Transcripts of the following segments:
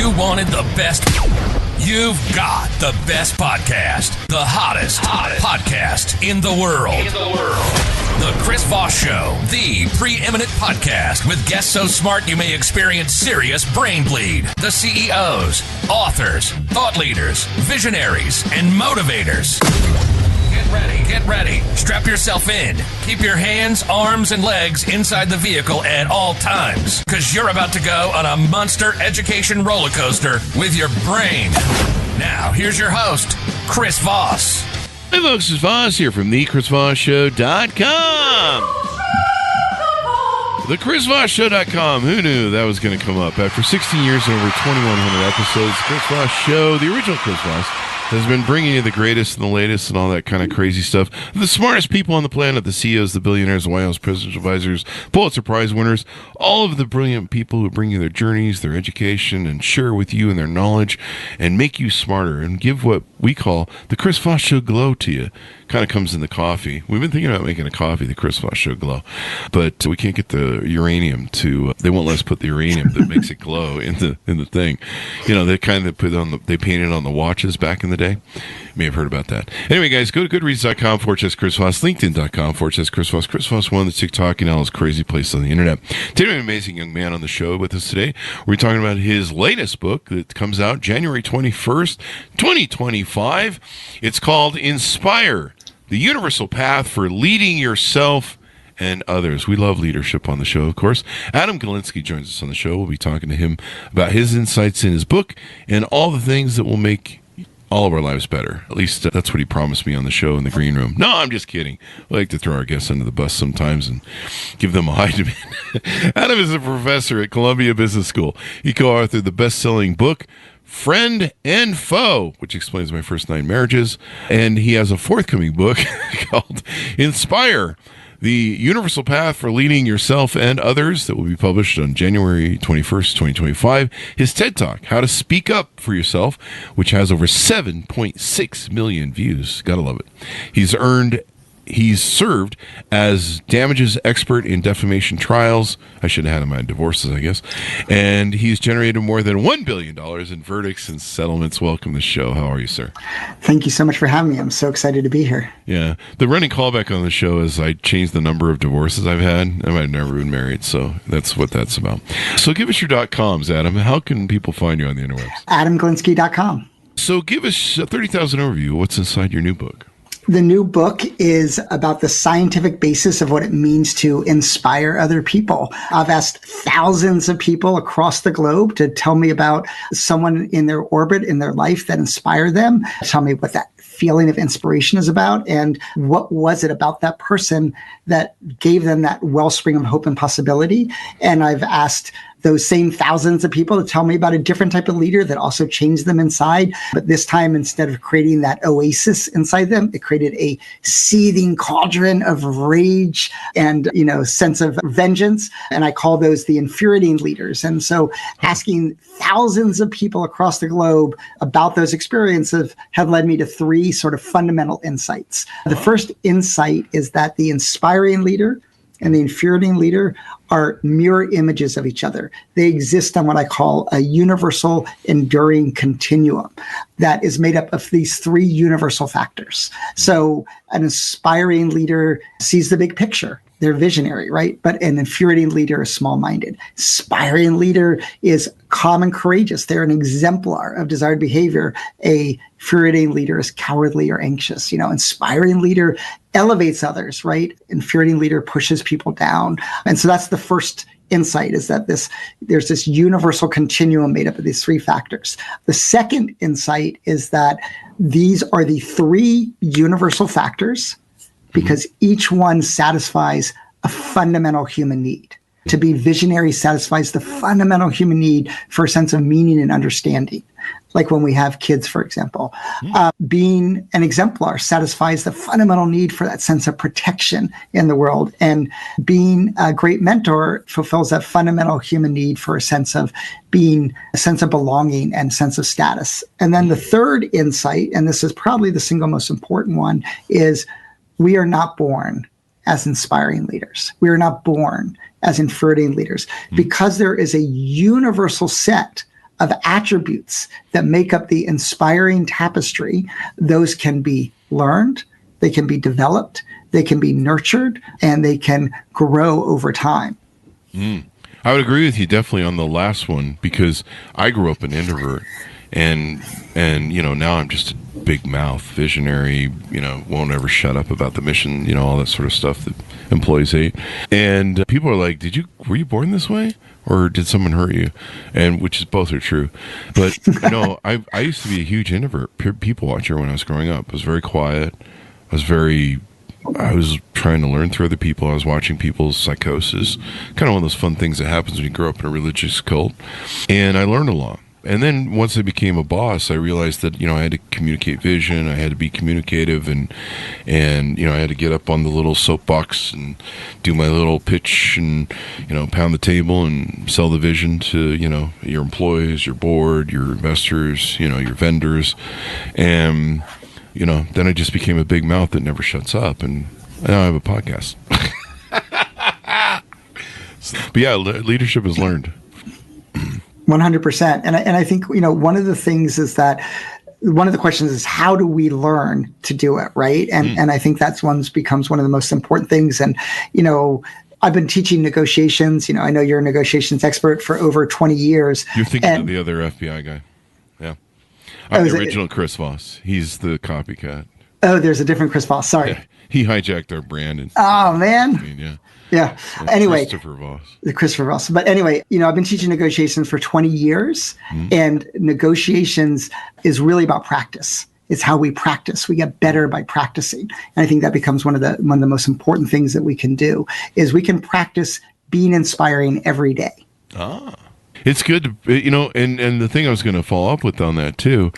you wanted the best, you've got the best podcast. The hottest podcast in the world. The Chris Voss Show, the preeminent podcast with guests so smart you may experience serious brain bleed. The CEOs, authors, thought leaders, visionaries, and motivators. Get ready. Strap yourself in. Keep your hands, arms, and legs inside the vehicle at all times, because you're about to go on a monster education roller coaster with your brain. Now, here's your host, Chris Voss. Hey folks, it's Voss here from thechrisvossshow.com. Thechrisvossshow.com. Who knew that was going to come up? After 16 years and over 2,100 episodes, Chris Voss Show, the original Chris Voss, has been bringing you the greatest and the latest and all that kind of crazy stuff. The smartest people on the planet, the CEOs, the billionaires, the White House presidential advisors, Pulitzer Prize winners, all of the brilliant people who bring you their journeys, their education, and share with you and their knowledge and make you smarter and give what we call the Chris Voss Show glow to you. Kind of comes in the coffee. We've been thinking about making a coffee, the Chris Voss Show glow, but we can't get the uranium to. They won't let us put the uranium that makes it glow in the thing. You know, they kind of they painted on the watches back in the day. You may have heard about that. Anyway, guys, go to goodreads.com/Chris Voss, LinkedIn.com/Chris Voss. Chris Voss, one of the TikTok and all those crazy places on the internet. Today, we have an amazing young man on the show with us today. We're talking about his latest book that comes out January 21st, 2025. It's called Inspire: The Universal Path for Leading Yourself and Others. We love leadership on the show, of course. Adam Galinsky joins us on the show. We'll be talking to him about his insights in his book and all the things that will make all of our lives better. At least that's what he promised me on the show in the green room. No, I'm just kidding. We like to throw our guests under the bus sometimes and give them a high demand. Adam is a professor at Columbia Business School. He co-authored the best-selling book, Friend and Foe, which explains my first 9 marriages. And he has a forthcoming book called Inspire: The Universal Path for Leading Yourself and Others, that will be published on January 21st, 2025. His TED Talk, How to Speak Up for Yourself, which has over 7.6 million views. Gotta love it. He's served as damages expert in defamation trials. I should have had him on divorces, I guess. And he's generated more than $1 billion in verdicts and settlements. Welcome to the show. How are you, sir? Thank you so much for having me. I'm so excited to be here. Yeah. The running callback on the show is I changed the number of divorces I've had. I've never been married, so that's what that's about. So give us your .coms, Adam. How can people find you on the interwebs? AdamGalinsky.com. So give us a 30,000 overview. What's inside your new book? The new book is about the scientific basis of what it means to inspire other people. I've asked thousands of people across the globe to tell me about someone in their orbit, in their life that inspired them. Tell me what that feeling of inspiration is about, and what was it about that person that gave them that wellspring of hope and possibility. And I've asked those same thousands of people to tell me about a different type of leader that also changed them inside. But this time, instead of creating that oasis inside them, it created a seething cauldron of rage and, sense of vengeance. And I call those the infuriating leaders. And so asking thousands of people across the globe about those experiences have led me to 3 sort of fundamental insights. The first insight is that the inspiring leader and the infuriating leader are mirror images of each other. They exist on what I call a universal enduring continuum that is made up of these 3 universal factors. So an inspiring leader sees the big picture. They're visionary, right? But an infuriating leader is small-minded. Inspiring leader is calm and courageous. They're an exemplar of desired behavior. A infuriating leader is cowardly or anxious. Inspiring leader elevates others, right? Infuriating leader pushes people down. And so that's the first insight, is that there's this universal continuum made up of these 3 factors. The second insight is that these are the 3 universal factors because each one satisfies a fundamental human need. To be visionary satisfies the fundamental human need for a sense of meaning and understanding. Like when we have kids, for example. Being an exemplar satisfies the fundamental need for that sense of protection in the world. And being a great mentor fulfills that fundamental human need for a sense of being, a sense of belonging and sense of status. And then the third insight, and this is probably the single most important one, is we are not born as inspiring leaders. We are not born as infuriating leaders because there is a universal set of attributes that make up the inspiring tapestry, those can be learned, they can be developed, they can be nurtured, and they can grow over time. I would agree with you definitely on the last one, because I grew up an introvert, and now I'm just a big mouth visionary, won't ever shut up about the mission, all that sort of stuff that employees hate. And people are like, were you born this way, or did someone hurt you? And which is, both are true. But I used to be a huge introvert, people watcher when I was growing up. I was very quiet. I was trying to learn through other people. I was watching people's psychosis, kind of one of those fun things that happens when you grow up in a religious cult. And I learned a lot. And then once I became a boss, I realized that, I had to communicate vision. I had to be communicative, and I had to get up on the little soapbox and do my little pitch and, pound the table and sell the vision to, your employees, your board, your investors, your vendors. And, then I just became a big mouth that never shuts up. And now I have a podcast. But yeah, leadership is learned. 100%. And I think, one of the things is that one of the questions is, how do we learn to do it? Right. And I think that's becomes one of the most important things. And, I've been teaching negotiations. I know you're a negotiations expert for over 20 years. You're thinking of the other FBI guy. Yeah. I'm the original Chris Voss. He's the copycat. Oh, there's a different Chris Voss. Sorry. Yeah. He hijacked our brand. Oh, man. Yeah. Yeah. Anyway, Christopher Voss. But anyway, I've been teaching negotiations for 20 years, and negotiations is really about practice. It's how we practice. We get better by practicing. And I think that becomes one of the most important things that we can do is we can practice being inspiring every day. It's good to, and the thing I was going to follow up with on that too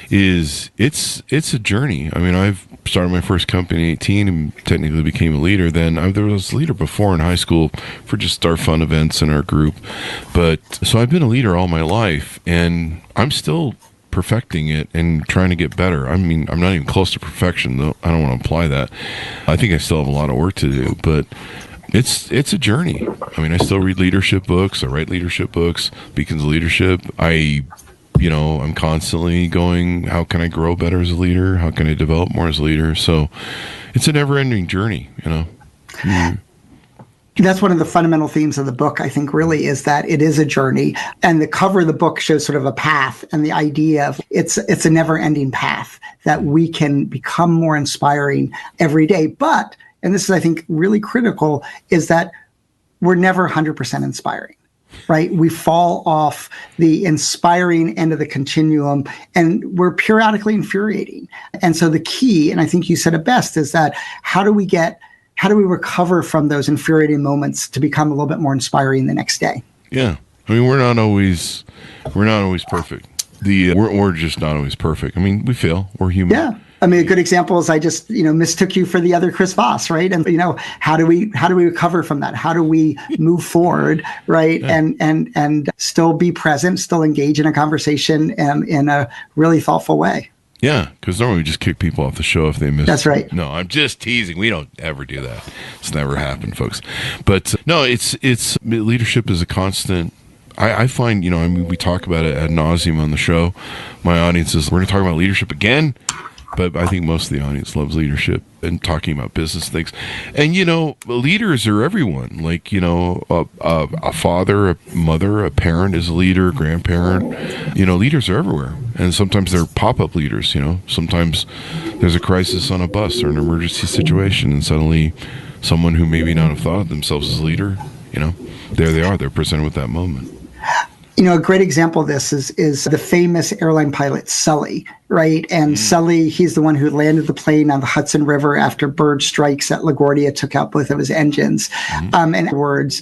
is it's a journey. I mean, I've started my first company at 18 and technically became a leader. Then there was a leader before in high school for just our fun events in our group. But so I've been a leader all my life, and I'm still perfecting it and trying to get better. I mean, I'm not even close to perfection, though. I don't want to imply that. I think I still have a lot of work to do, but it's a journey. I mean, I still read leadership books. I write leadership books, Beacons of Leadership. I'm constantly going, how can I grow better as a leader? How can I develop more as a leader? So it's a never-ending journey, That's one of the fundamental themes of the book, I think, really, is that it is a journey. And the cover of the book shows sort of a path, and the idea of it's a never-ending path that we can become more inspiring every day. But, and this is, I think, really critical, is that we're never 100% inspiring, right? We fall off the inspiring end of the continuum, and we're periodically infuriating. And so the key, and I think you said it best, is that how do we recover from those infuriating moments to become a little bit more inspiring the next day? Yeah. I mean, we're not always perfect. We're just not always perfect. I mean, we fail. We're human. Yeah. I mean, a good example is I just, mistook you for the other Chris Voss, right? And, how do we recover from that? How do we move forward, right? Yeah. And still be present, still engage in a conversation in a really thoughtful way. Yeah, because normally we just kick people off the show if they miss. That's right. No, I'm just teasing. We don't ever do that. It's never happened, folks. But no, it's leadership is a constant. I find, we talk about it ad nauseum on the show. My audience is, we're going to talk about leadership again. But I think most of the audience loves leadership and talking about business things. And, leaders are everyone. Like, a father, a mother, a parent is a leader, a grandparent. Leaders are everywhere. And sometimes they're pop-up leaders, Sometimes there's a crisis on a bus or an emergency situation, and suddenly someone who maybe not have thought of themselves as a leader, there they are. They're presented with that moment. A great example of this is the famous airline pilot, Sully, right? And Sully, he's the one who landed the plane on the Hudson River after bird strikes at LaGuardia took out both of his engines. And words,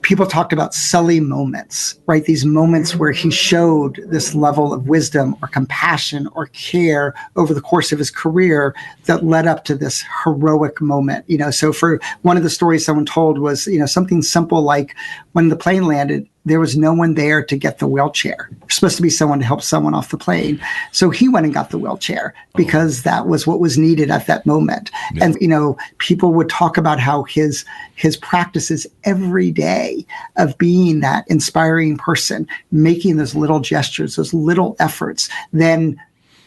people talked about Sully moments, right? These moments where he showed this level of wisdom or compassion or care over the course of his career that led up to this heroic moment. So for one of the stories someone told was, something simple like when the plane landed, there was no one there to get the wheelchair. There's supposed to be someone to help someone off the plane. So he went and got the wheelchair because that was what was needed at that moment. Yeah. And, people would talk about how his practices every day of being that inspiring person, making those little gestures, those little efforts, then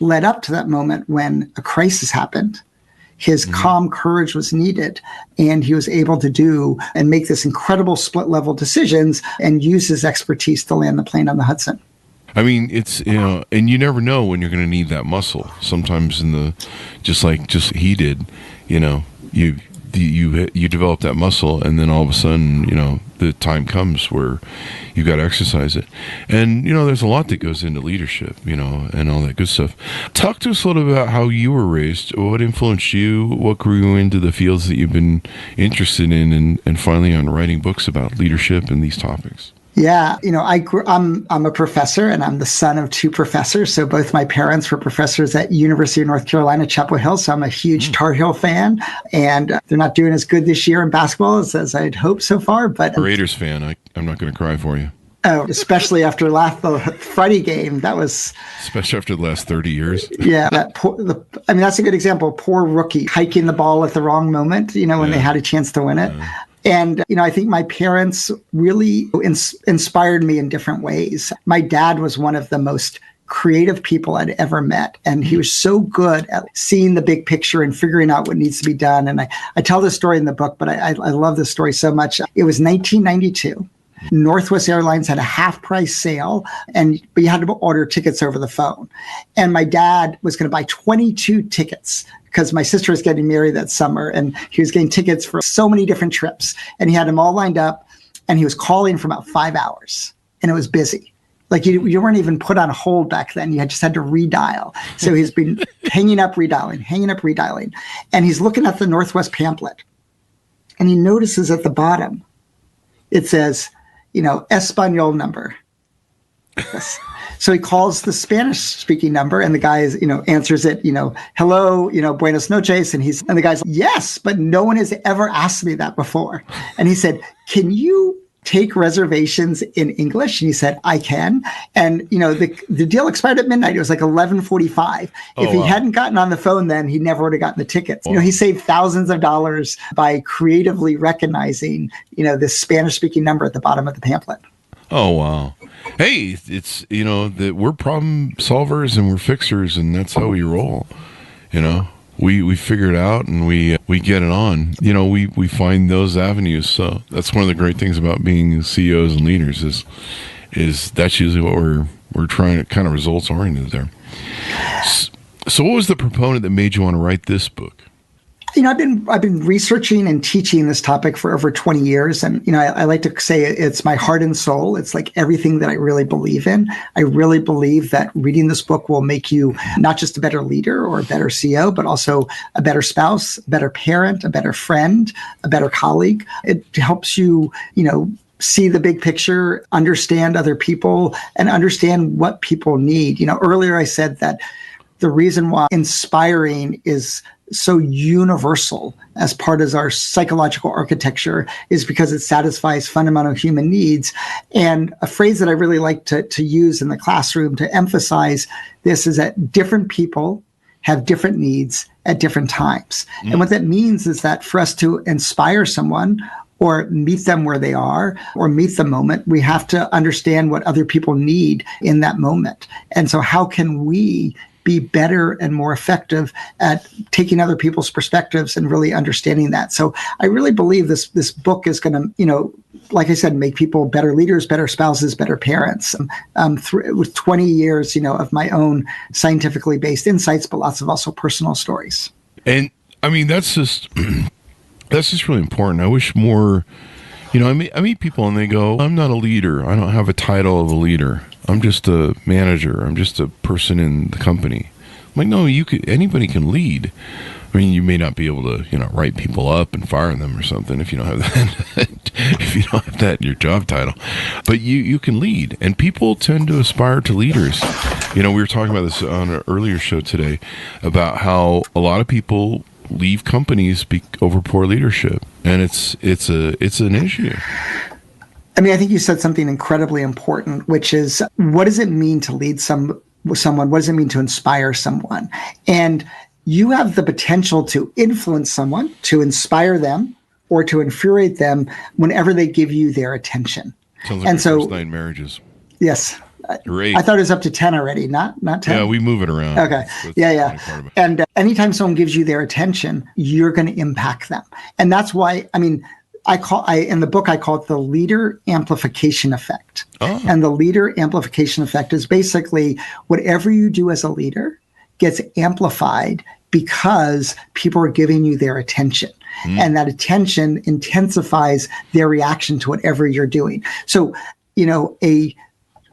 led up to that moment when a crisis happened. His calm courage was needed, and he was able to do and make this incredible split level decisions and use his expertise to land the plane on the Hudson. I mean, it's, and you never know when you're going to need that muscle. Sometimes just he did, you develop that muscle, and then all of a sudden, the time comes where you got to exercise it. And, there's a lot that goes into leadership, and all that good stuff. Talk to us a little bit about how you were raised. What influenced you? What grew you into the fields that you've been interested in, and finally on writing books about leadership and these topics? Yeah, I'm a professor, and I'm the son of two professors. So both my parents were professors at University of North Carolina, Chapel Hill. So I'm a huge Tar Heel fan, and they're not doing as good this year in basketball as I'd hoped so far. But Raiders fan, I'm not going to cry for you. Oh, especially after the Friday game, that was... Especially after the last 30 years. Yeah, that's a good example. Poor rookie hiking the ball at the wrong moment, when they had a chance to win it. And, I think my parents really inspired me in different ways. My dad was one of the most creative people I'd ever met. And he was so good at seeing the big picture and figuring out what needs to be done. And I tell this story in the book, but I love this story so much. It was 1992. Northwest Airlines had a half price sale, but you had to order tickets over the phone. And my dad was going to buy 22 tickets because my sister was getting married that summer, and he was getting tickets for so many different trips. And he had them all lined up, and he was calling for about 5 hours, and it was busy. Like you weren't even put on hold back then. You just had to redial. So he's been hanging up, redialing. And he's looking at the Northwest pamphlet, and he notices at the bottom, it says, Espanol number. Yes. So he calls the Spanish-speaking number, and the guy answers it, hello, buenas noches. And the guy's like, yes, but no one has ever asked me that before. And he said, can you take reservations in English? And he said, I can. And, the deal expired at midnight. It was like 11:45. If he hadn't gotten on the phone then, he never would have gotten the tickets. He saved thousands of dollars by creatively recognizing, this Spanish-speaking number at the bottom of the pamphlet. Oh, wow. Hey, it's, that we're problem solvers and we're fixers, and that's how we roll, We figure it out, and we get it on. We find those avenues. So that's one of the great things about being CEOs and leaders is that's usually what we're trying to kind of results oriented there. So what was the proponent that made you want to write this book? I've been researching and teaching this topic for over 20 years. And, I like to say it's my heart and soul. It's like everything that I really believe in. I really believe that reading this book will make you not just a better leader or a better CEO, but also a better spouse, a better parent, a better friend, a better colleague. It helps you, see the big picture, understand other people, and understand what people need. Earlier I said that the reason why inspiring is so universal as part of our psychological architecture is because it satisfies fundamental human needs. And a phrase that I really like to use in the classroom to emphasize this is that different people have different needs at different times. And what that means is that for us to inspire someone or meet them where they are or meet the moment, we have to understand what other people need in that moment. And so how can we be better and more effective at taking other people's perspectives and really understanding that? So I really believe this book is going to, like I said, make people better leaders, better spouses, better parents. With 20 years, of my own scientifically based insights, but lots of also personal stories. And I mean, that's just really important. I wish more, I meet people and they go, I'm not a leader. I don't have a title of a leader. I'm just a manager. I'm just a person in the company. I'm like, no, anybody can lead. I mean, you may not be able to, write people up and fire them or something if you don't have that in your job title, but you can lead, and people tend to aspire to leaders. We were talking about this on an earlier show today about how a lot of people leave companies over poor leadership, and it's an issue. I mean, I think you said something incredibly important, which is, what does it mean to lead someone? What does it mean to inspire someone? And you have the potential to influence someone, to inspire them, or to infuriate them whenever they give you their attention. Sounds like first 9 marriages. Yes. Great. I thought it was up to 10 already, not 10. Yeah, we move it around. Okay. Yeah. And anytime someone gives you their attention, you're going to impact them. And that's why, I mean, in the book, I call it the leader amplification effect. Oh. And the leader amplification effect is basically whatever you do as a leader gets amplified because people are giving you their attention. And that attention intensifies their reaction to whatever you're doing. So, a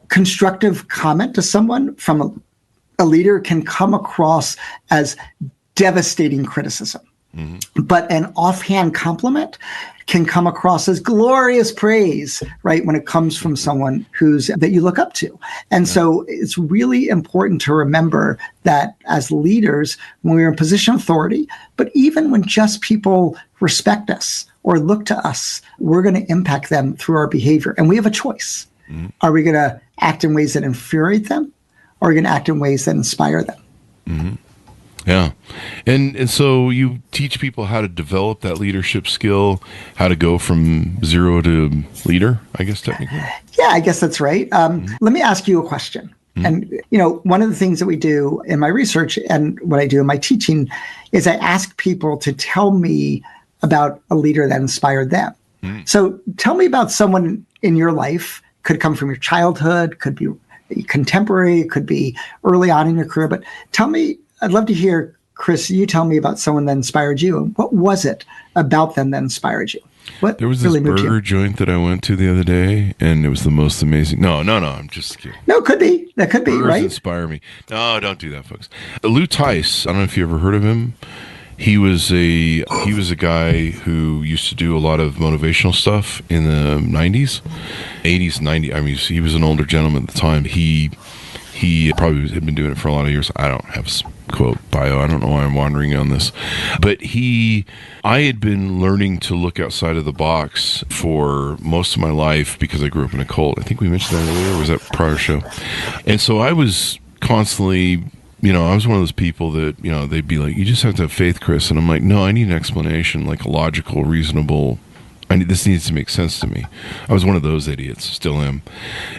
constructive comment to someone from a leader can come across as devastating criticism. But an offhand compliment can come across as glorious praise, right? When it comes from someone that you look up to. And so it's really important to remember that as leaders, when we're in a position of authority, but even when just people respect us or look to us, we're going to impact them through our behavior. And we have a choice. Are we going to act in ways that infuriate them, or are we going to act in ways that inspire them? Yeah. And so you teach people how to develop that leadership skill, how to go from zero to leader, I guess, technically. Yeah, I guess that's right. Let me ask you a question. And, one of the things that we do in my research and what I do in my teaching is I ask people to tell me about a leader that inspired them. So tell me about someone in your life. Could come from your childhood, could be contemporary, could be early on in your career. But tell me, I'd love to hear, Chris, you tell me about someone that inspired you. And what was it about them that inspired you? There was this burger joint that I went to the other day, and it was the most amazing. No, I'm just kidding. No, it could be. That could be, Burgers right? inspire me. No, don't do that, folks. Lou Tice, I don't know if you ever heard of him. He was a guy who used to do a lot of motivational stuff in the 90s, 80s, 90s. I mean, he was an older gentleman at the time. He probably had been doing it for a lot of years. I don't have his quote bio. I don't know why I'm wandering on this. But I had been learning to look outside of the box for most of my life because I grew up in a cult. I think we mentioned that earlier. Or was that prior show? And so I was constantly... I was one of those people that, they'd be like, you just have to have faith, Chris. And I'm like, no, I need an explanation, like a logical, reasonable, this needs to make sense to me. I was one of those idiots, still am.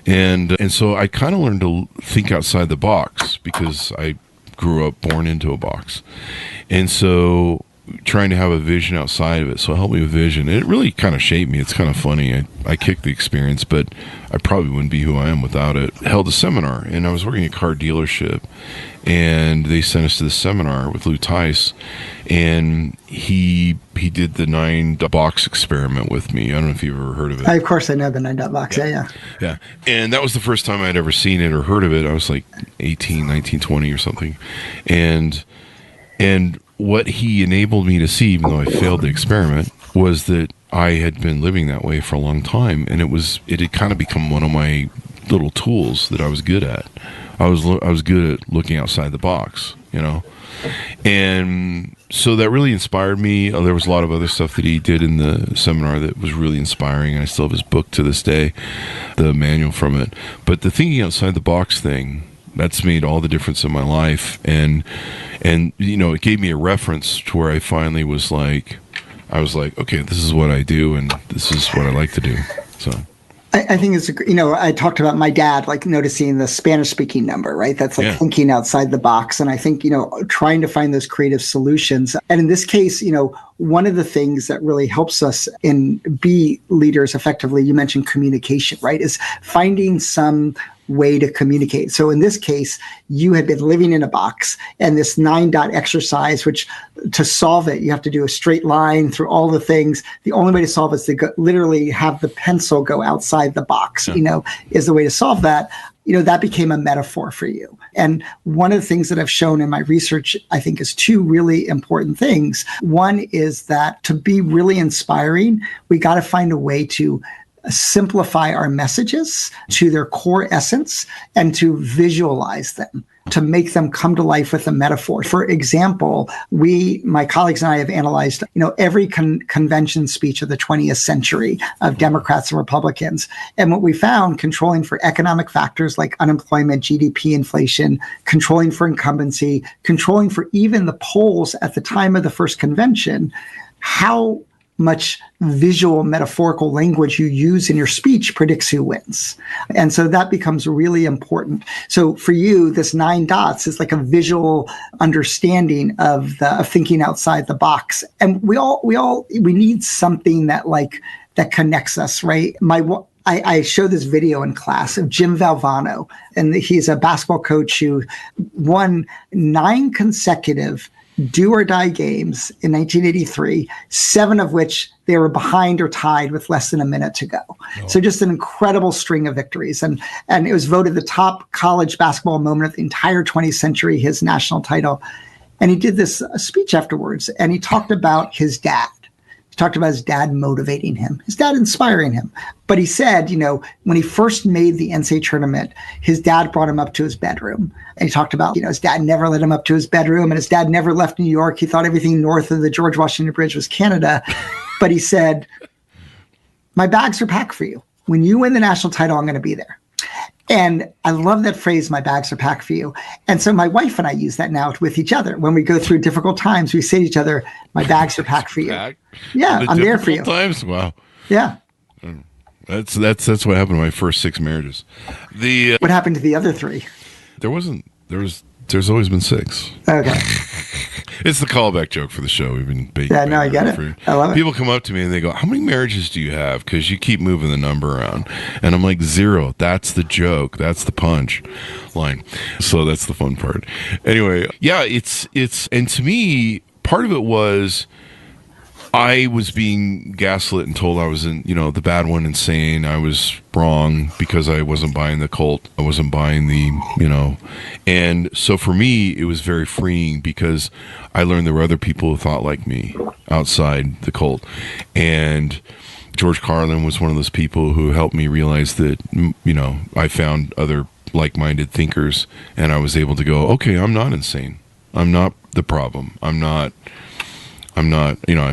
And so I kind of learned to think outside the box because I grew up born into a box. And so trying to have a vision outside of it. So it helped me with vision. And it really kind of shaped me. It's kind of funny. I kicked the experience, but I probably wouldn't be who I am without it. I held a seminar, and I was working at a car dealership, and they sent us to this seminar with Lou Tice, and he did the 9-box experiment with me. I don't know if you've ever heard of it. Of course I know the 9-box. Yeah. And that was the first time I'd ever seen it or heard of it. I was like 18, 19, 20 or something. And what he enabled me to see, even though I failed the experiment, was that I had been living that way for a long time, and it had kind of become one of my little tools that I was good at. I was good at looking outside the box, and so that really inspired me. There was a lot of other stuff that he did in the seminar that was really inspiring, and I still have his book to this day, the manual from it. But the thinking outside the box thing, that's made all the difference in my life, and it gave me a reference to where I finally was like, okay, this is what I do, and this is what I like to do. So I think it's, I talked about my dad, like noticing the Spanish speaking number, right? That's like thinking outside the box. And I think, trying to find those creative solutions. And in this case, one of the things that really helps us be leaders effectively, you mentioned communication, right? Is finding some way to communicate. So in this case, you had been living in a box, and this 9-dot exercise, which to solve it, you have to do a straight line through all the things. The only way to solve it is to literally have the pencil go outside the box, is the way to solve that. That became a metaphor for you. And one of the things that I've shown in my research, I think, is 2 really important things. One is that to be really inspiring, we got to find a way to simplify our messages to their core essence and to visualize them. to make them come to life with a metaphor. For example, my colleagues and I have analyzed, every convention speech of the 20th century of Democrats and Republicans. And what we found, controlling for economic factors like unemployment, GDP, inflation, controlling for incumbency, controlling for even the polls at the time of the first convention, how much visual metaphorical language you use in your speech predicts who wins. And so that becomes really important. So for you, this 9 dots is like a visual understanding of thinking outside the box. And we need something that connects us, right? I show this video in class of Jim Valvano, and he's a basketball coach who won 9 consecutive do or die games in 1983, 7 of which they were behind or tied with less than a minute to go. Oh. So just an incredible string of victories. And it was voted the top college basketball moment of the entire 20th century, his national title. And he did this speech afterwards, and he talked about his dad. He talked about his dad motivating him, his dad inspiring him. But he said, when he first made the NCAA tournament, his dad brought him up to his bedroom. And he talked about, his dad never let him up to his bedroom, and his dad never left New York. He thought everything north of the George Washington Bridge was Canada. But he said, my bags are packed for you. When you win the national title, I'm going to be there. And I love that phrase, my bags are packed for you. And so my wife and I use that now with each other. When we go through difficult times, we say to each other, my bags are packed for you. Yeah, I'm there for you. Times? Wow. Yeah. That's what happened to my first 6 marriages. What happened to the other 3? There's always been 6. Okay. It's the callback joke for the show. We've been baking. Yeah, no, I get it. I love it. People come up to me and they go, how many marriages do you have? Because you keep moving the number around. And I'm like, 0. That's the joke. That's the punch line. So that's the fun part. Anyway, yeah, it's and to me, part of it was I was being gaslit and told I was the bad one, insane. I was wrong because I wasn't buying the cult. I wasn't buying and so for me, it was very freeing because I learned there were other people who thought like me outside the cult. And George Carlin was one of those people who helped me realize that, I found other like-minded thinkers, and I was able to go, okay, I'm not insane. I'm not the problem. I'm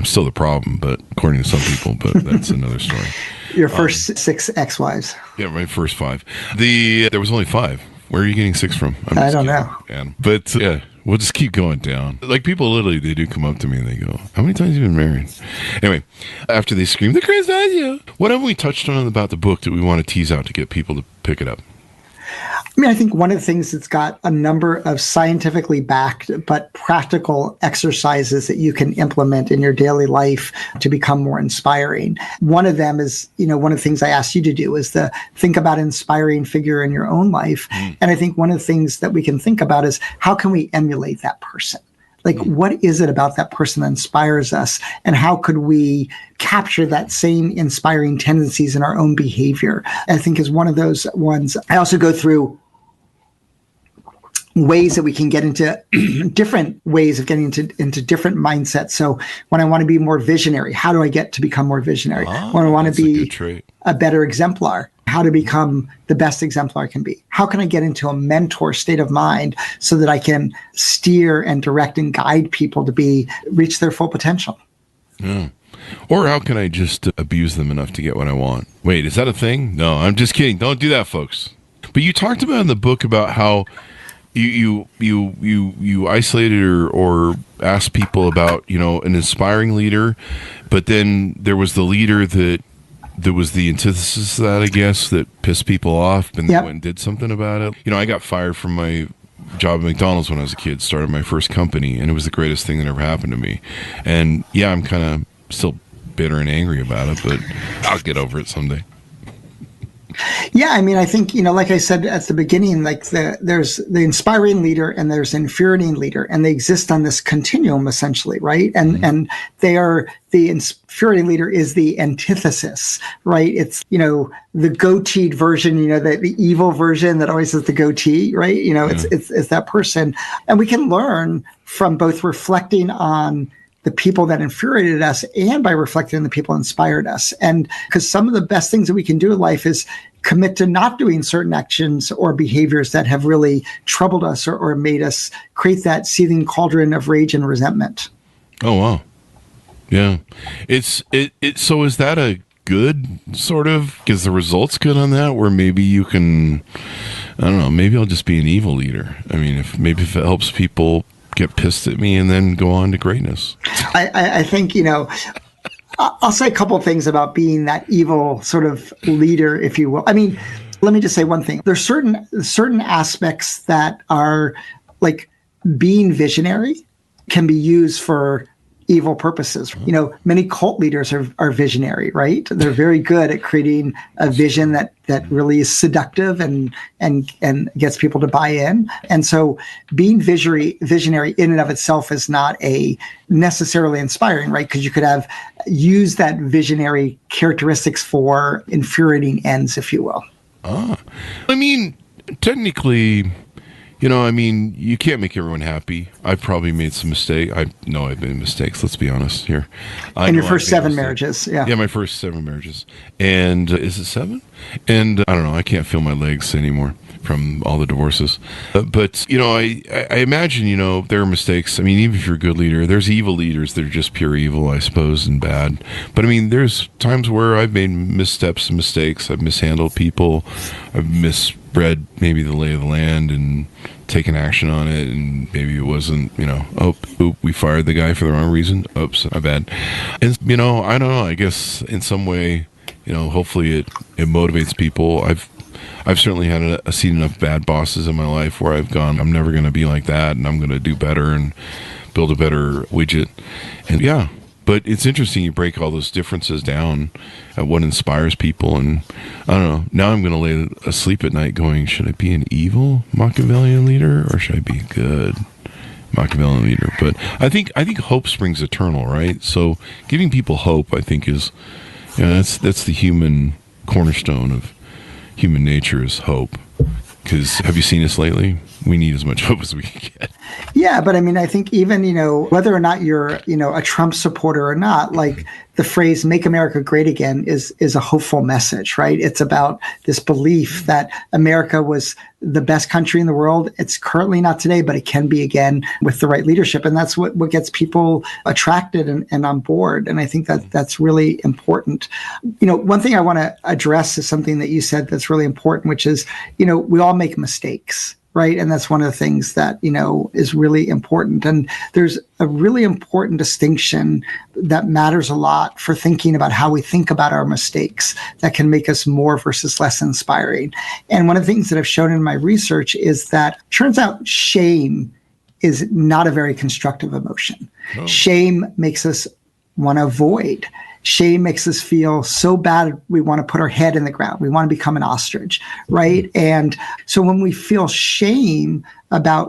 still the problem, but according to some people, but that's another story. Your first 6 ex-wives. Yeah, my first 5. There was only 5. Where are you getting 6 from? I don't know. Man. But yeah, we'll just keep going down. Like people literally, they do come up to me and they go, how many times have you been married? Anyway, after they scream, the Chris Voss, what have we touched on about the book that we want to tease out to get people to pick it up? I think one of the things that's got a number of scientifically backed but practical exercises that you can implement in your daily life to become more inspiring. One of them is, one of the things I asked you to do is to think about an inspiring figure in your own life. And I think one of the things that we can think about is how can we emulate that person? Like, what is it about that person that inspires us? And how could we capture that same inspiring tendencies in our own behavior? I think is one of those ones. I also go through ways that we can get into different ways of getting into different mindsets. So when I want to be more visionary, how do I get to become more visionary? When I want to be a better exemplar, how to become the best exemplar I can be? How can I get into a mentor state of mind so that I can steer and direct and guide people to reach their full potential? Yeah. Or how can I just abuse them enough to get what I want? Wait, is that a thing? No, I'm just kidding. Don't do that, folks. But you talked about in the book about how you isolated or asked people about, an inspiring leader, but then there was the leader that was the antithesis of that, I guess, that pissed people off, and they went and did something about it. I got fired from my job at McDonald's when I was a kid, started my first company, and it was the greatest thing that ever happened to me. And yeah, I'm kind of still bitter and angry about it, but I'll get over it someday. Yeah, I think, like I said at the beginning, like there's the inspiring leader and there's the infuriating leader, and they exist on this continuum essentially, right? And they are, the infuriating leader is the antithesis, right? It's, the goateed version, the evil version that always has the goatee, right? It's that person. And we can learn from both reflecting on the people that infuriated us and by reflecting on the people that inspired us. And because some of the best things that we can do in life is commit to not doing certain actions or behaviors that have really troubled us or made us create that seething cauldron of rage and resentment. Oh, wow. Yeah. So is that a good sort of, is the results good on that, where maybe you can, I don't know, maybe I'll just be an evil leader. I mean, if it helps people get pissed at me and then go on to greatness. I think, I'll say a couple of things about being that evil sort of leader, if you will. I mean, let me just say one thing. There's certain aspects that are like being visionary can be used for evil purposes. Many cult leaders are visionary, right? They're very good at creating a vision that really is seductive and gets people to buy in. And so being visionary in and of itself is not necessarily inspiring, right? Because you could use that visionary characteristics for infuriating ends, if you will. I mean, technically, you can't make everyone happy. I've probably made some mistakes. I know I've made mistakes. Let's be honest here. In your first 7 marriages. Yeah. Yeah, my first 7 marriages. And is it 7? And I don't know. I can't feel my legs anymore from all the divorces. But I imagine, there are mistakes. I mean, even if you're a good leader, there's evil leaders that are just pure evil, I suppose, and bad. But I mean, there's times where I've made missteps and mistakes. I've mishandled people. I've misread maybe the lay of the land and taken action on it, and maybe it wasn't, we fired the guy for the wrong reason. Oops, my bad. And I don't know, I guess in some way, hopefully it motivates people. I've certainly had seen enough bad bosses in my life where I've gone, I'm never going to be like that, and I'm going to do better and build a better widget. And yeah, but it's interesting, you break all those differences down at what inspires people. And I don't know, now I'm going to lay asleep at night going, should I be an evil Machiavellian leader or should I be a good Machiavellian leader? But I think hope springs eternal, right? So giving people hope, I think, is, that's the human cornerstone of human nature, is hope. Because have you seen us lately? We need as much hope as we can get. Yeah, but I mean, I think even, whether or not you're, a Trump supporter or not, like the phrase "Make America Great Again" is a hopeful message, right? It's about this belief that America was the best country in the world. It's currently not today, but it can be again with the right leadership. And that's what gets people attracted and on board. And I think that's really important. One thing I want to address is something that you said that's really important, which is, we all make mistakes. Right. And that's one of the things that, is really important. And there's a really important distinction that matters a lot for thinking about how we think about our mistakes that can make us more versus less inspiring. And one of the things that I've shown in my research is that turns out shame is not a very constructive emotion. Oh. Shame makes us want to avoid. Shame makes us feel so bad we want to put our head in the ground. We want to become an ostrich, right? And so when we feel shame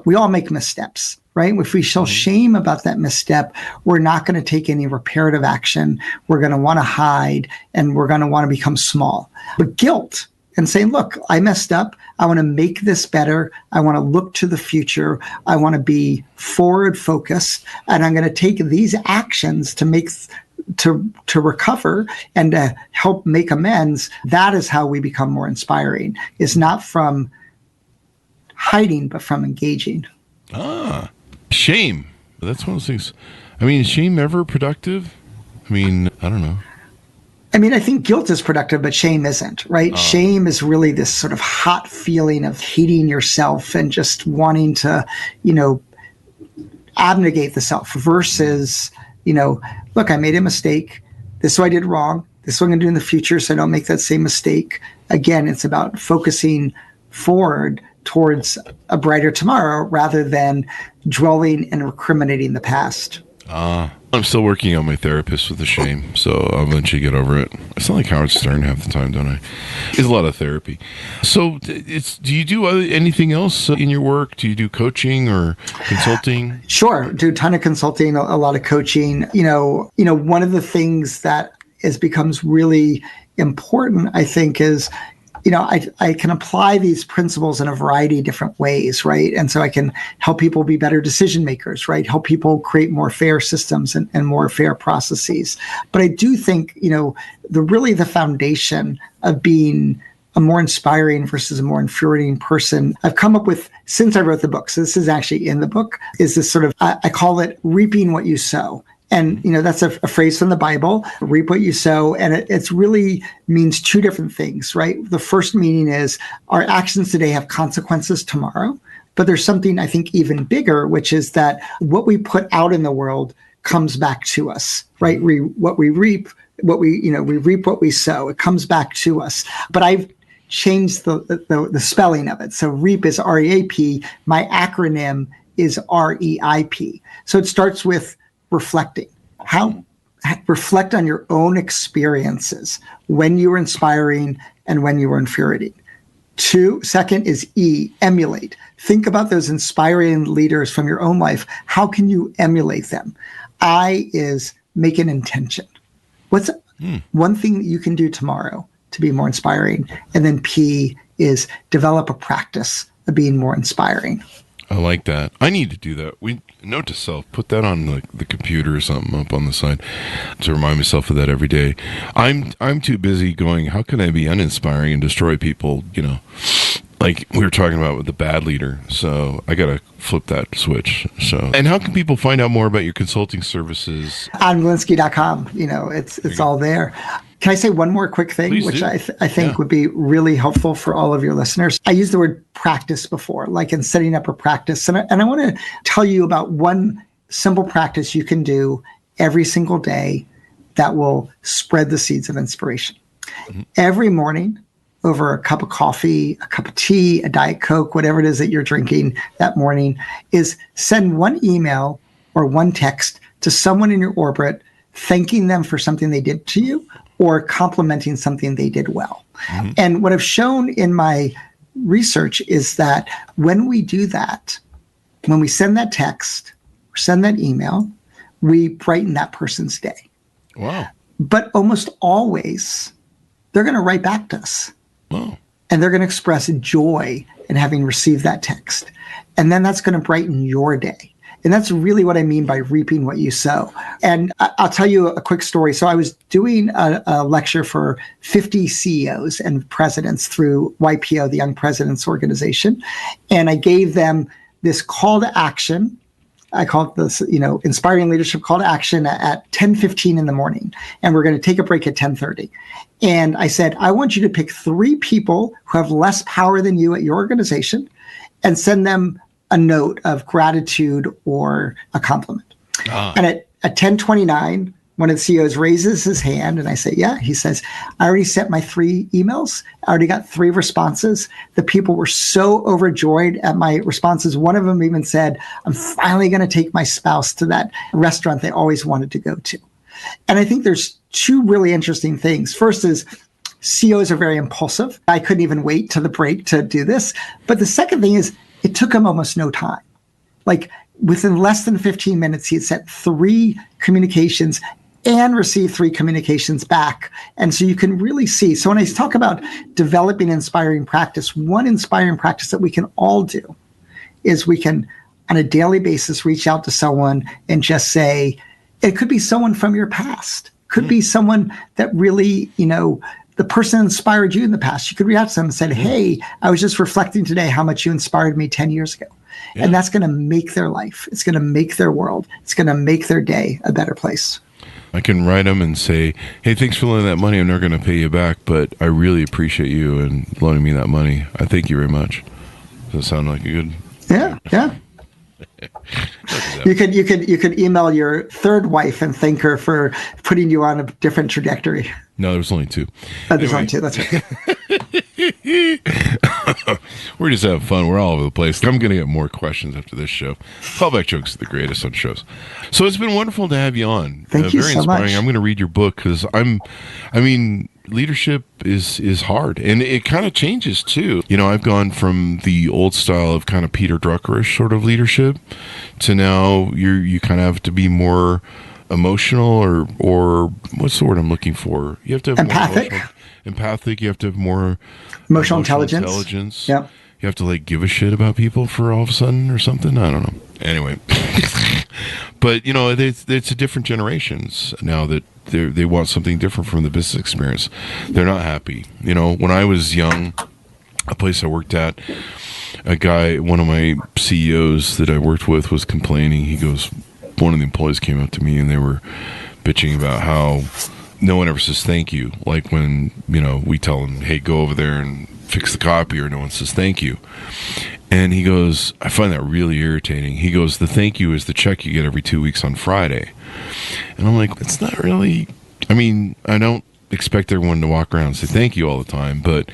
we all make missteps, right? If we feel shame about that misstep, we're not going to take any reparative action. We're going to want to hide, and we're going to want to become small. But guilt and saying, look, I messed up. I want to make this better. I want to look to the future. I want to be forward focused, and I'm going to take these actions to recover and to help make amends. That is how we become more inspiring. It's not from hiding, but from engaging. Shame. That's one of those things. I mean, is shame ever productive? I mean, I don't know. I mean, I think guilt is productive, but shame isn't, right? Shame is really this sort of hot feeling of hating yourself and just wanting to, abnegate the self versus, look, I made a mistake. This is what I did wrong. This is what I'm going to do in the future so I don't make that same mistake. Again, it's about focusing forward towards a brighter tomorrow rather than dwelling and recriminating the past. I'm still working on my therapist with the shame, so I'll eventually get over it. I sound like Howard Stern half the time, don't I? It's a lot of therapy. So do you do anything else in your work? Do you do coaching or consulting? Sure. Do a ton of consulting, a lot of coaching. One of the things that becomes really important, I think, is I can apply these principles in a variety of different ways, right? And so I can help people be better decision makers, right? Help people create more fair systems and more fair processes. But I do think, the foundation of being a more inspiring versus a more infuriating person, I've come up with since I wrote the book. So this is actually in the book, is this sort of, I call it reaping what you sow. And, that's a phrase from the Bible, reap what you sow. And it's really means two different things, right? The first meaning is our actions today have consequences tomorrow. But there's something I think even bigger, which is that what we put out in the world comes back to us, right? We reap what we reap what we sow. It comes back to us. But I've changed the spelling of it. So reap is REAP. My acronym is REIP. So it starts with reflecting. Reflect on your own experiences when you were inspiring and when you were infuriating. Second is emulate. Think about those inspiring leaders from your own life. How can you emulate them? I is make an intention. What's one thing that you can do tomorrow to be more inspiring? And then P is develop a practice of being more inspiring. I like that. I need to do that. Note to self, put that on the computer or something up on the side to remind myself of that every day. I'm too busy going, how can I be uninspiring and destroy people, like we were talking about with the bad leader. So I got to flip that switch. And how can people find out more about your consulting services? AdamGalinsky.com. It's all there. Can I say one more quick thing, Please which do. I think would be really helpful for all of your listeners? I used the word practice before, like in setting up a practice. And I want to tell you about one simple practice you can do every single day that will spread the seeds of inspiration. Mm-hmm. Every morning, over a cup of coffee, a cup of tea, a Diet Coke, whatever it is that you're drinking that morning, is send one email or one text to someone in your orbit, thanking them for something they did to you or complimenting something they did well. Mm-hmm. And what I've shown in my research is that when we do that, when we send that text or send that email, we brighten that person's day. Wow. But almost always, they're going to write back to us. Wow. And they're going to express joy in having received that text. And then that's going to brighten your day. And that's really what I mean by reaping what you sow. And I'll tell you a quick story. So I was doing a lecture for 50 CEOs and presidents through YPO, the Young Presidents Organization. And I gave them this call to action. I call it this, inspiring leadership call to action at 10:15 in the morning. And we're going to take a break at 10:30. And I said, I want you to pick 3 people who have less power than you at your organization and send them a note of gratitude or a compliment. And at 10:29, one of the CEOs raises his hand and I say, yeah, he says, I already sent my 3 emails. I already got 3 responses. The people were so overjoyed at my responses. One of them even said, I'm finally going to take my spouse to that restaurant they always wanted to go to. And I think there's 2 really interesting things. First is CEOs are very impulsive. I couldn't even wait to the break to do this. But the second thing is it took him almost no time. Like within less than 15 minutes, he had sent 3 communications and received 3 communications back. And so you can really see. So when I talk about developing inspiring practice, one inspiring practice that we can all do is we can, on a daily basis, reach out to someone and just say, it could be someone from your past, could be someone that really, the person inspired you in the past. You could reach out to them and say, hey, I was just reflecting today how much you inspired me 10 years ago. Yeah. And that's going to make their life. It's going to make their world. It's going to make their day a better place. I can write them and say, hey, thanks for loaning that money. I'm never going to pay you back, but I really appreciate you and loaning me that money. I thank you very much. Does that sound like a good? Yeah. You could email your 3rd wife and thank her for putting you on a different trajectory. No, there was only 2. There's only 2. That's right. We're just having fun. We're all over the place. I'm going to get more questions after this show. Callback jokes are the greatest on shows. So it's been wonderful to have you on. Thank you very so inspiring. much. I'm going to read your book because leadership is hard, and it kind of changes too. I've gone from the old style of kind of Peter Druckerish sort of leadership to now you kind of have to be more emotional or what's the word I'm looking for? You have to have empathic. empathic. You have to have more emotional intelligence. Yep. You have to like give a shit about people for all of a sudden or something. I don't know. Anyway, but you know, it's a different generations now that they want something different from the business experience. They're not happy. You know, when I was young, a place I worked at, a guy, one of my CEOs that I worked with was complaining. He goes, one of the employees came up to me and they were bitching about how no one ever says thank you. Like when, you know, we tell them, hey, go over there and fix the copier, no one says thank you. And he goes, I find that really irritating. He goes, the thank you is the check you get every 2 weeks on Friday. And I'm like, it's not really, I mean, I don't expect everyone to walk around and say thank you all the time, but,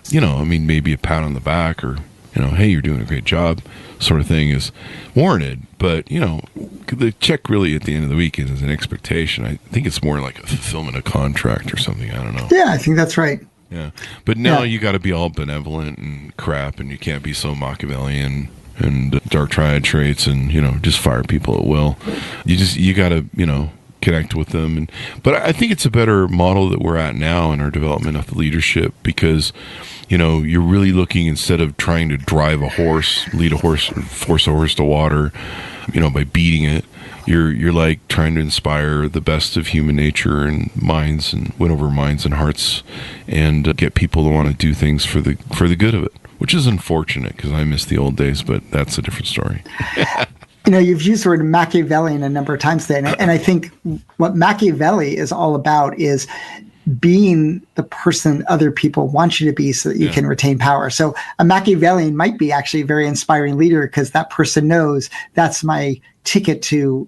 you know, I mean, maybe a pat on the back or, you know, hey, you're doing a great job sort of thing is warranted. But, you know, the check really at the end of the week is an expectation. I think it's more like a fulfillment of contract or something. I don't know. Yeah, I think that's right. Yeah. But now you got to be all benevolent and crap, and you can't be so Machiavellian and dark triad traits and, you know, just fire people at will. You got to, you know, connect with them. But I think it's a better model that we're at now in our development of the leadership because, you know, you're really looking, instead of trying to drive a horse, lead a horse, force a horse to water, you know, by beating it, you're like trying to inspire the best of human nature and minds and win over minds and hearts and get people to want to do things for the good of it, which is unfortunate because I miss the old days, but that's a different story. You know, you've used the word Machiavellian a number of times today, and I think what Machiavelli is all about is being the person other people want you to be so that you can retain power. So a Machiavellian might be actually a very inspiring leader because that person knows that's my ticket to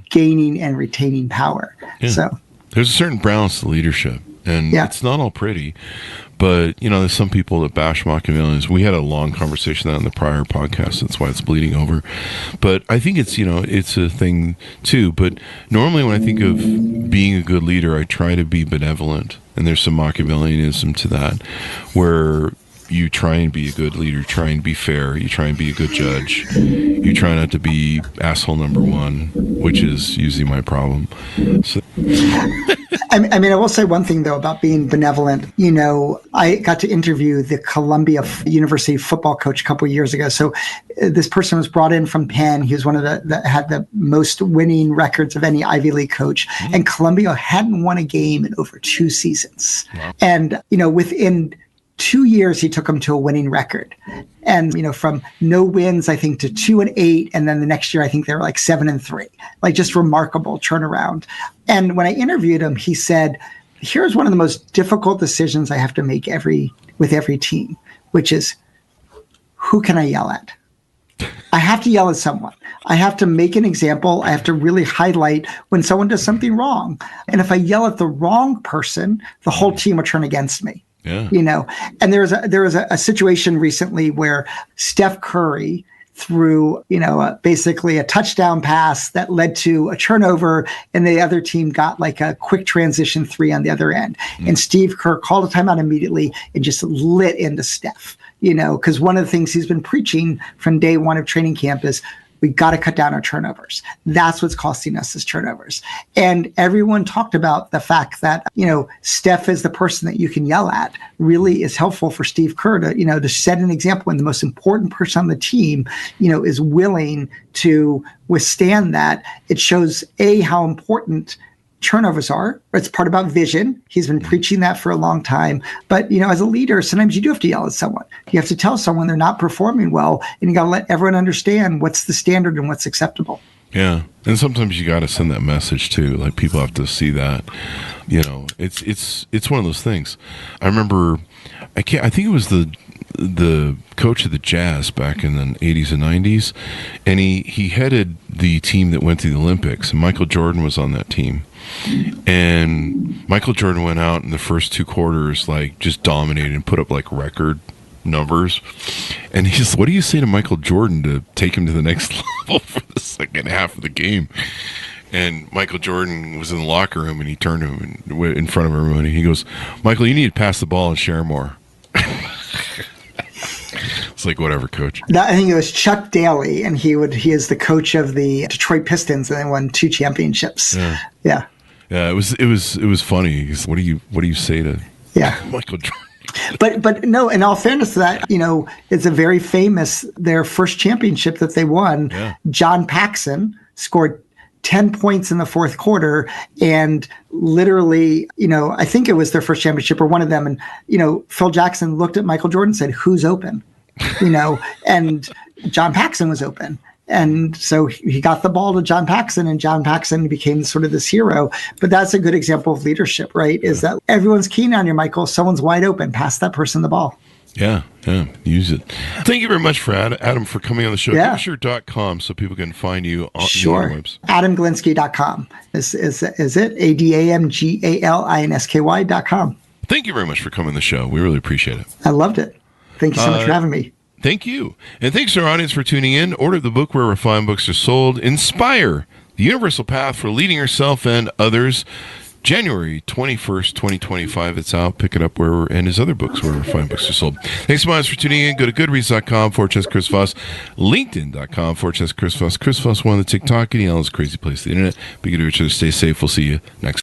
gaining and retaining power. Yeah. So there's a certain balance to leadership, and it's not all pretty. But, you know, there's some people that bash Machiavellians. We had a long conversation on the prior podcast. That's why it's bleeding over. But I think it's, you know, it's a thing too. But normally when I think of being a good leader, I try to be benevolent. And there's some Machiavellianism to that, where you try and be a good leader, try and be fair, you try and be a good judge, you try not to be asshole number one, which is usually my problem. So. I mean, I will say one thing, though, about being benevolent. You know, I got to interview the Columbia University football coach a couple of years ago. So this person was brought in from Penn. He was one of that had the most winning records of any Ivy League coach. And Columbia hadn't won a game in over 2 seasons. Wow. And, you know, within 2 years, he took them to a winning record. And, you know, from no wins, I think, to 2-8. And then the next year, I think they were like 7-3, like just remarkable turnaround. And when I interviewed him, he said, here's one of the most difficult decisions I have to make with every team, which is, who can I yell at? I have to yell at someone. I have to make an example. I have to really highlight when someone does something wrong. And if I yell at the wrong person, the whole team will turn against me. Yeah. You know, and there was a situation recently where Steph Curry threw, you know, basically a touchdown pass that led to a turnover, and the other team got like a quick transition 3 on the other end. And Steve Kerr called a timeout immediately and just lit into Steph, you know, because one of the things he's been preaching from day one of training camp is we got to cut down our turnovers. That's what's costing us is turnovers. And everyone talked about the fact that, you know, Steph is the person that you can yell at really is helpful for Steve Kerr to, you know, to set an example when the most important person on the team, you know, is willing to withstand that. It shows how important turnovers are. It's part about vision. He's been preaching that for a long time. But, you know, as a leader, sometimes you do have to yell at someone. You have to tell someone they're not performing well, and you got to let everyone understand what's the standard and what's acceptable. Yeah. And sometimes you got to send that message too. Like, people have to see that, you know, it's one of those things. I remember, I think it was the coach of the Jazz back in the 80s and 90s, and he headed the team that went to the Olympics, and Michael Jordan was on that team. And Michael Jordan went out in the first 2 quarters, like, just dominated and put up like record numbers. And he's, what do you say to Michael Jordan to take him to the next level for the second half of the game? And Michael Jordan was in the locker room, and he turned to him and went in front of everyone, and he goes, Michael, you need to pass the ball and share more. It's like, whatever, coach. I think it was Chuck Daly, and he is the coach of the Detroit Pistons, and they won 2 championships. Yeah. It was funny. What do you say to Yeah. Michael Jordan. But no, in all fairness to that, it's a very famous, their first championship that they won. Yeah. John Paxson scored 10 points in the fourth quarter, and literally, I think it was their first championship or one of them. And, Phil Jackson looked at Michael Jordan and said, "Who's open?" And John Paxson was open. And so he got the ball to John Paxson, and John Paxson became sort of this hero. But that's a good example of leadership, right? Is that everyone's keen on you, Michael. Someone's wide open. Pass that person the ball. Yeah, use it. Thank you very much, for Adam, for coming on the show. Yeah. Give us your .com so people can find you on the interwebs. AdamGalinsky.com is it? AdamGalinsky.com. Thank you very much for coming on the show. We really appreciate it. I loved it. Thank you so much for having me. Thank you. And thanks to our audience for tuning in. Order the book where refined books are sold. Inspire, the universal path for leading yourself and others. January 21st, 2025. It's out. Pick it up and his other books where refined books are sold. Thanks so much for tuning in. Go to goodreads.com/Chris Voss, LinkedIn.com/Chris Voss, Chris Voss, one on the TikTok, and all this crazy place, the internet. Be good to each other. Stay safe. We'll see you next.